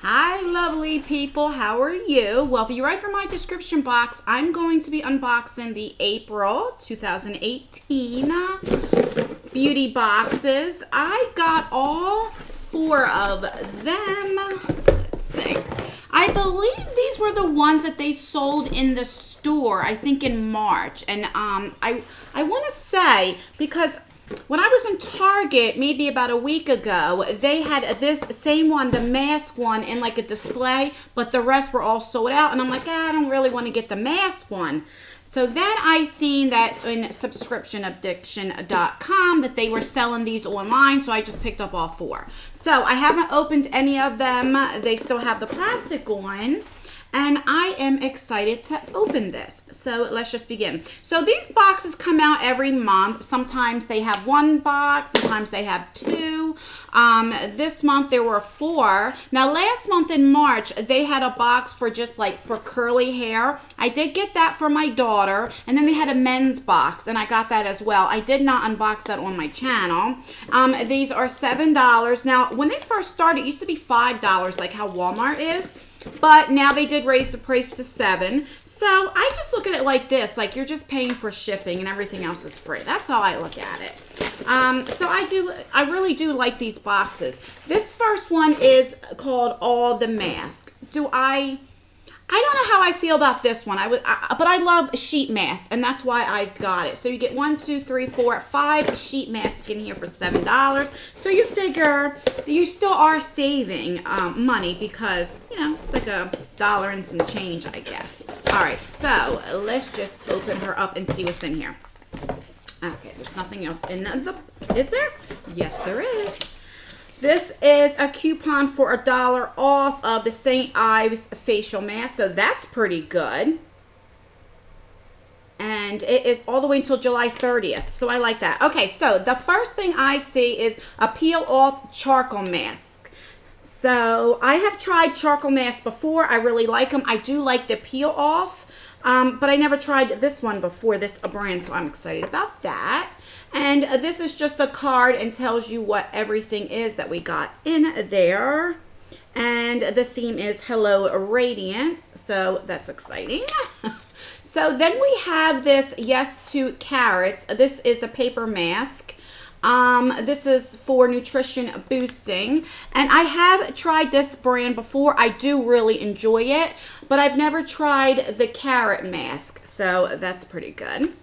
Hi, lovely people. How are you? Well, if you write for my description box, I'm going to be unboxing the April 2018 beauty boxes. I got all 4 of them. Let's see. I believe these were the ones that they sold in the store, I think in March. And I want to say, because when I was in Target maybe about a week ago, they had this same one, the mask one, in like a display, but the rest were all sold out. And I'm like, I don't really want to get the mask one. So then I seen that in subscriptionaddiction.com that they were selling these online, so I just picked up all 4. So I haven't opened any of them. They still have the plastic one. And I am excited to open this. So let's just begin. So these boxes come out every month. Sometimes they have 1 box, sometimes they have 2. This month there were 4. Now last month in March, they had a box for just like for curly hair. I did get that for my daughter. And then they had a men's box, and I got that as well. I did not unbox that on my channel. These are $7. Now when they first started, it used to be $5 like how Walmart is. But now they did raise the price to $7. So I just look at it like this, like you're just paying for shipping and everything else is free. That's how I look at it. So I really do like these boxes. This first one is called All the Mask. I don't know how I feel about this one. But I love sheet masks, and that's why I got it. So you get 1, 2, 3, 4, 5 sheet masks in here for $7. So you figure you still are saving money because, you know, it's like $1 and some change, I guess. All right, so let's just open her up and see what's in here. Okay, there's nothing else in the... Is there? Yes, there is. This is a coupon for $1 off of the St. Ives facial mask, so that's pretty good. And it is all the way until July 30th, so I like that. Okay, so the first thing I see is a peel-off charcoal mask. So I have tried charcoal masks before. I really like them. I do like the peel-off, but I never tried this one before, this brand, so I'm excited about that. And this is just a card and tells you what everything is that we got in there. And the theme is Hello Radiance, so that's exciting. So then we have this Yes to Carrots. This is the paper mask. This is for nutrition boosting. And I have tried this brand before. I do really enjoy it, but I've never tried the carrot mask, so that's pretty good.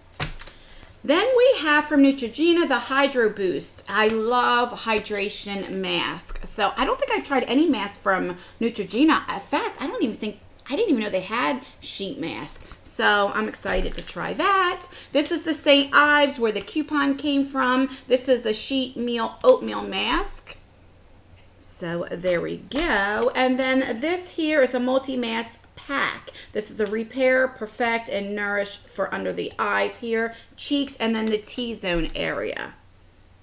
Then we have from Neutrogena the Hydro Boost. I love hydration mask. So I don't think I've tried any mask from Neutrogena. In fact, I didn't even know they had sheet mask. So I'm excited to try that. This is the St. Ives where the coupon came from. This is a sheet meal oatmeal mask. So there we go. And then this here is a multi-mask pack. This is a repair, perfect, and nourish for under the eyes here, cheeks, and then the T-zone area.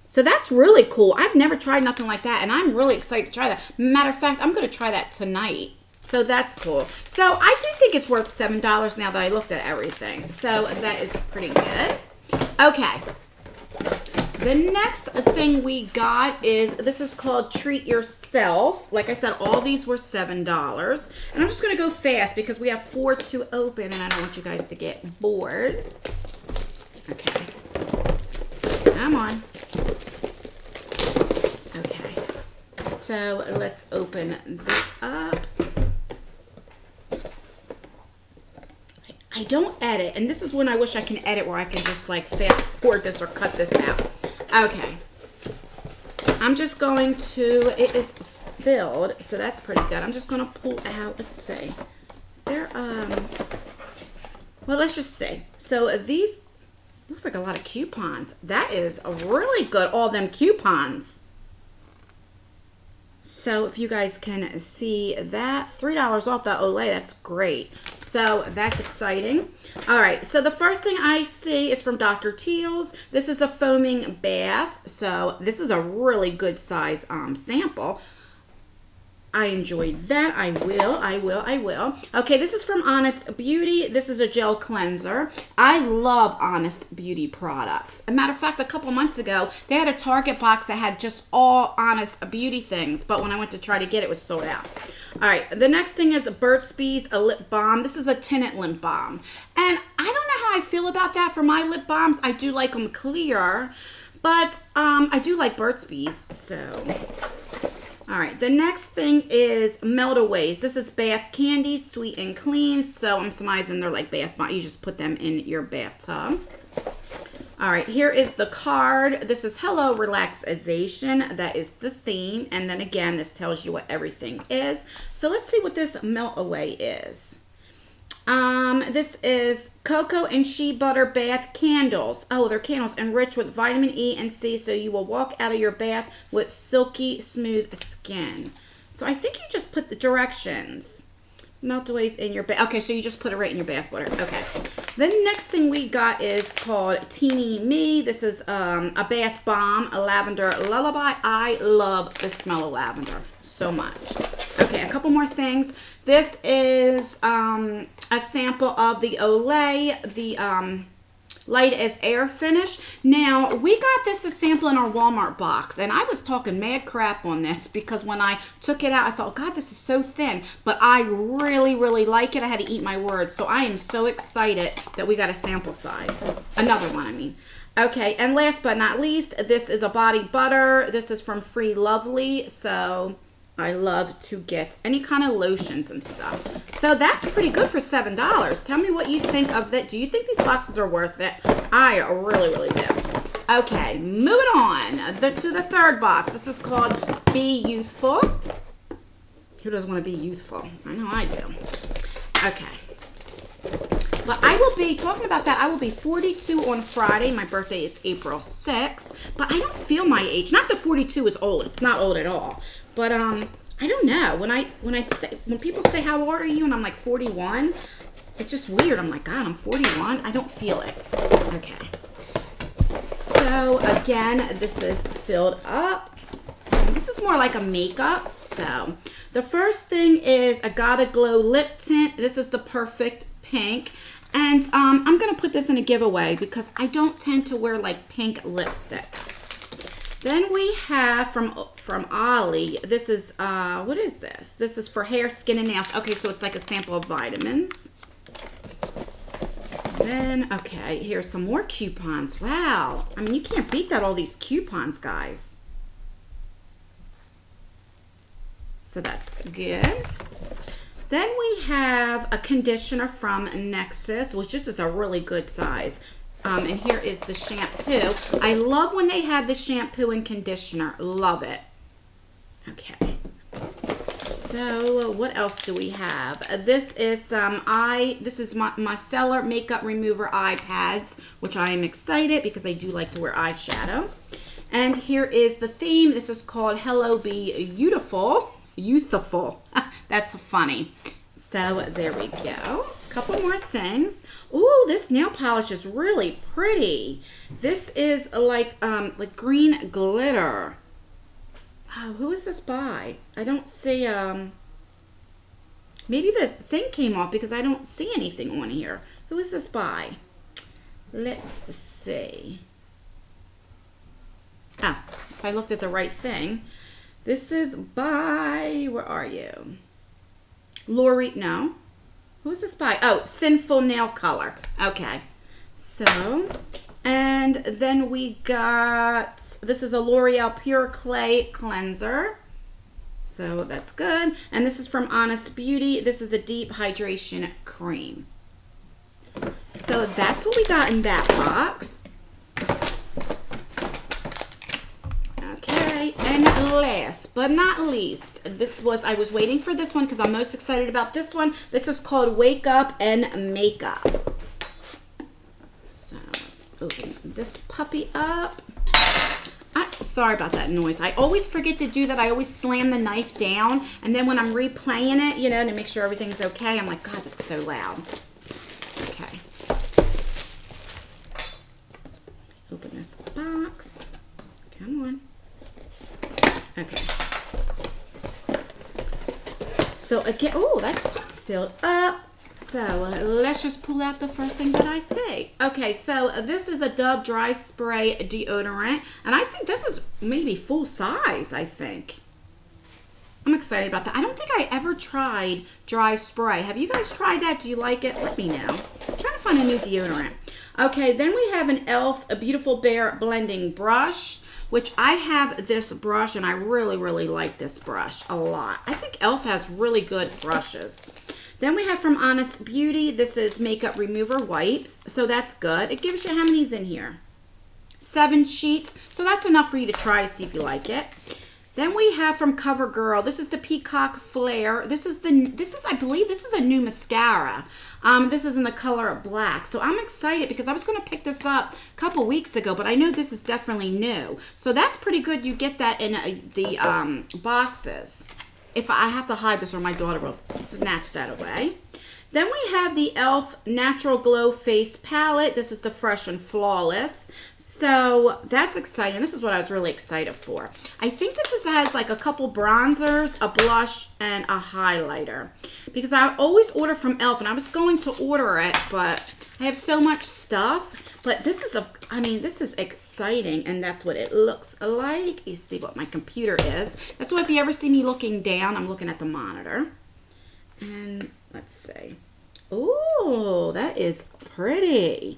So that's really cool. I've never tried nothing like that, and I'm really excited to try that. Matter of fact, I'm going to try that tonight. So that's cool. So I do think it's worth $7 now that I looked at everything. So that is pretty good. Okay. The next thing we got is, this is called Treat Yourself. Like I said, all these were $7. And I'm just going to go fast because we have 4 to open and I don't want you guys to get bored. Okay. Come on. Okay. So let's open this up. I don't edit, and this is when I wish I can edit where I can just like fast forward this or cut this out. Okay. I'm just going to, it is filled, so that's pretty good. I'm just going to pull out, let's see. Is there, well, let's just see. So these, looks like a lot of coupons. That is really good, all them coupons. So if you guys can see that, $3 off the Olay, that's great. So that's exciting. All right, so the first thing I see is from Dr. Teal's. This is a foaming bath. So this is a really good size sample. I enjoyed that. I will. Okay, this is from Honest Beauty. This is a gel cleanser. I love Honest Beauty products. As a matter of fact, a couple months ago, they had a Target box that had just all Honest Beauty things. But when I went to try to get it, it was sold out. All right, the next thing is Burt's Bees, a lip balm. This is a tinted lip balm. And I don't know how I feel about that for my lip balms. I do like them clear. But I do like Burt's Bees, so... All right, the next thing is Melt-A-Ways. This is bath candy, sweet and clean. So I'm surmising they're like bath bombs. You just put them in your bathtub. All right, here is the card. This is Hello Relaxation. That is the theme. And then again, this tells you what everything is. So let's see what this Melt-A-Way is. This is cocoa and shea butter bath candles. Oh, they're candles enriched with vitamin E and C, so you will walk out of your bath with silky smooth skin. So I think you just put the directions. Melt-A-Ways in your bath. Okay, so you just put it right in your bath water. Okay. Then next thing we got is called Teeny Me. This is a bath bomb, a lavender lullaby. I love the smell of lavender so much. Okay, a couple more things. This is a sample of the Olay, the Light as Air finish. Now, we got this a sample in our Walmart box, and I was talking mad crap on this because when I took it out, I thought, God, this is so thin. But I really, really like it. I had to eat my words. So I am so excited that we got a sample size. Another one, I mean. Okay, and last but not least, this is a body butter. This is from Free Lovely. So... I love to get any kind of lotions and stuff. So that's pretty good for $7. Tell me what you think of that. Do you think these boxes are worth it? I really, really do. Okay, moving on to the third box. This is called Be Youthful. Who doesn't want to be youthful? I know I do. Okay. But I will be, talking about that, I will be 42 on Friday. My birthday is April 6th. But I don't feel my age. Not that 42 is old. It's not old at all. But I don't know. When people say how old are you and I'm like 41, it's just weird. I'm like, God, I'm 41. I don't feel it. Okay. So again, this is filled up. And this is more like a makeup. So the first thing is a Gotta Glow lip tint. This is the Perfect Pink. And I'm going to put this in a giveaway because I don't tend to wear like pink lipsticks. Then we have from Ollie, this is, what is this? This is for hair, skin, and nails. Okay, so it's like a sample of vitamins. Then, okay, here's some more coupons. Wow. I mean, you can't beat that, all these coupons, guys. So that's good. Then we have a conditioner from Nexus, which just is a really good size. And here is the shampoo. I love when they have the shampoo and conditioner. Love it. Okay. So what else do we have? This is this is my Micellar Makeup Remover eye pads, which I am excited because I do like to wear eyeshadow. And here is the theme. This is called Hello Be Youthful. Youthful. That's funny. So there we go. Couple more things. Ooh, this nail polish is really pretty. This is like green glitter. Oh, who is this by? I don't see, maybe this thing came off because I don't see anything on here. Who is this by? Let's see. Ah, if I looked at the right thing. This is by, where are you? Lori, no. Who's this by? Oh, Sinful Nail Color. Okay. So, and then we got, this is a L'Oreal Pure Clay Cleanser. So that's good. And this is from Honest Beauty. This is a deep hydration cream. So that's what we got in that box. Okay, and last but not least, I was waiting for this one because I'm most excited about this one. This is called Wake Up and Makeup. So let's open this puppy up. Sorry about that noise. I always forget to do that. I always slam the knife down, and then when I'm replaying it, you know, to make sure everything's okay, I'm like, God, that's so loud. Okay. Open this box. Come on. Okay. So again, oh, that's filled up. So let's just pull out the first thing that I see. Okay, so this is a Dove Dry Spray deodorant, and I think this is maybe full size, I think. I'm excited about that. I don't think I ever tried dry spray. Have you guys tried that? Do you like it? Let me know. I'm trying to find a new deodorant. Okay, then we have an e.l.f. a Beautiful Bare blending brush, which I have this brush, and I really, really like this brush a lot. I think e.l.f. has really good brushes. Then we have from Honest Beauty, this is Makeup Remover Wipes. So that's good. It gives you, how many's in here? 7 sheets. So that's enough for you to try to see if you like it. Then we have from CoverGirl, this is the Peacock Flare. This is I believe this is a new mascara. This is in the color of black. So I'm excited because I was going to pick this up a couple weeks ago, but I know this is definitely new. So that's pretty good. You get that in the boxes. If I have to hide this or my daughter will snatch that away. Then we have the e.l.f. Natural Glow Face Palette. This is the Fresh and Flawless. So that's exciting. This is what I was really excited for. I think this has like a couple bronzers, a blush, and a highlighter. Because I always order from e.l.f. and I was going to order it, but I have so much stuff. But this is, this is exciting, and that's what it looks like. You see what my computer is. That's why if you ever see me looking down, I'm looking at the monitor. And let's see. Oh, that is pretty.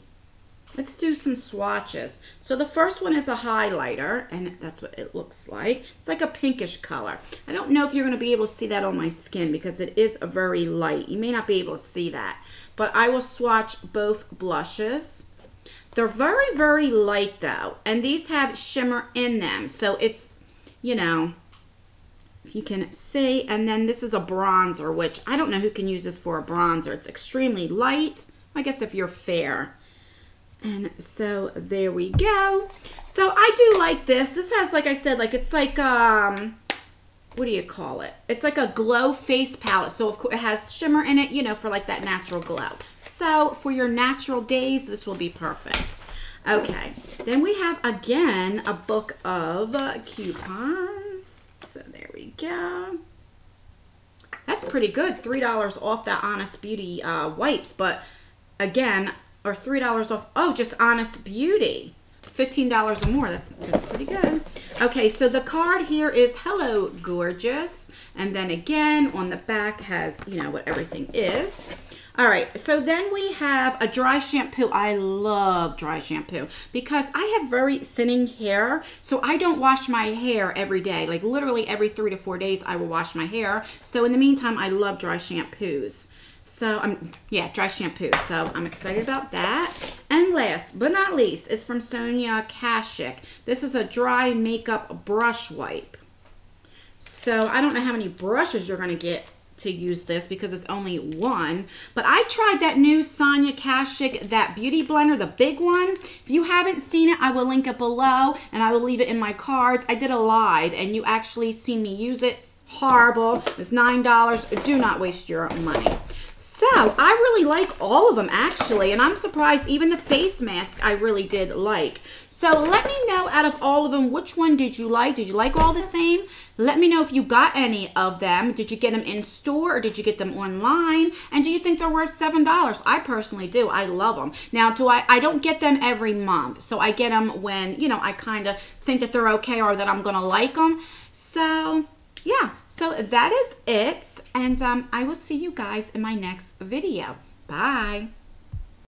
Let's do some swatches. So the first one is a highlighter, and that's what it looks like. It's like a pinkish color. I don't know if you're going to be able to see that on my skin because it is a very light. You may not be able to see that, but I will swatch both blushes. They're very, very light though, and these have shimmer in them. So it's, you know, if you can see, and then this is a bronzer, which I don't know who can use this for a bronzer. It's extremely light, I guess if you're fair. And so there we go. So I do like this. This has, like I said, like it's like, what do you call it? It's like a glow face palette. So of course it has shimmer in it, you know, for like that natural glow. So for your natural days, this will be perfect. Okay, then we have again a book of coupons. So there we go. That's pretty good. $3 off that Honest Beauty wipes, but again, or $3 off. Oh, just Honest Beauty. $15 or more. That's pretty good. Okay, so the card here is Hello Gorgeous, and then again on the back has, you know, what everything is. All right, so then we have a dry shampoo. I love dry shampoo because I have very thinning hair, so I don't wash my hair every day. Like literally every 3 to 4 days I will wash my hair. So in the meantime, I love dry shampoos. So, yeah, dry shampoo. So I'm excited about that. And last but not least is from Sonia Kashuk. This is a dry makeup brush wipe. So I don't know how many brushes you're going to get to use this because it's only one, but I tried that new Sonia Kashuk, that beauty blender, the big one. If you haven't seen it, I will link it below and I will leave it in my cards. I did a live and you actually seen me use it. Horrible. It's $9. Do not waste your money. So I really like all of them actually, and I'm surprised even the face mask I really did like. So let me know out of all of them, which one did you like? Did you like all the same? Let me know if you got any of them. Did you get them in store or did you get them online? And do you think they're worth $7? I personally do. I love them. Now, I don't get them every month. So I get them when, you know, I kind of think that they're okay or that I'm going to like them. So yeah, so that is it. And I will see you guys in my next video. Bye.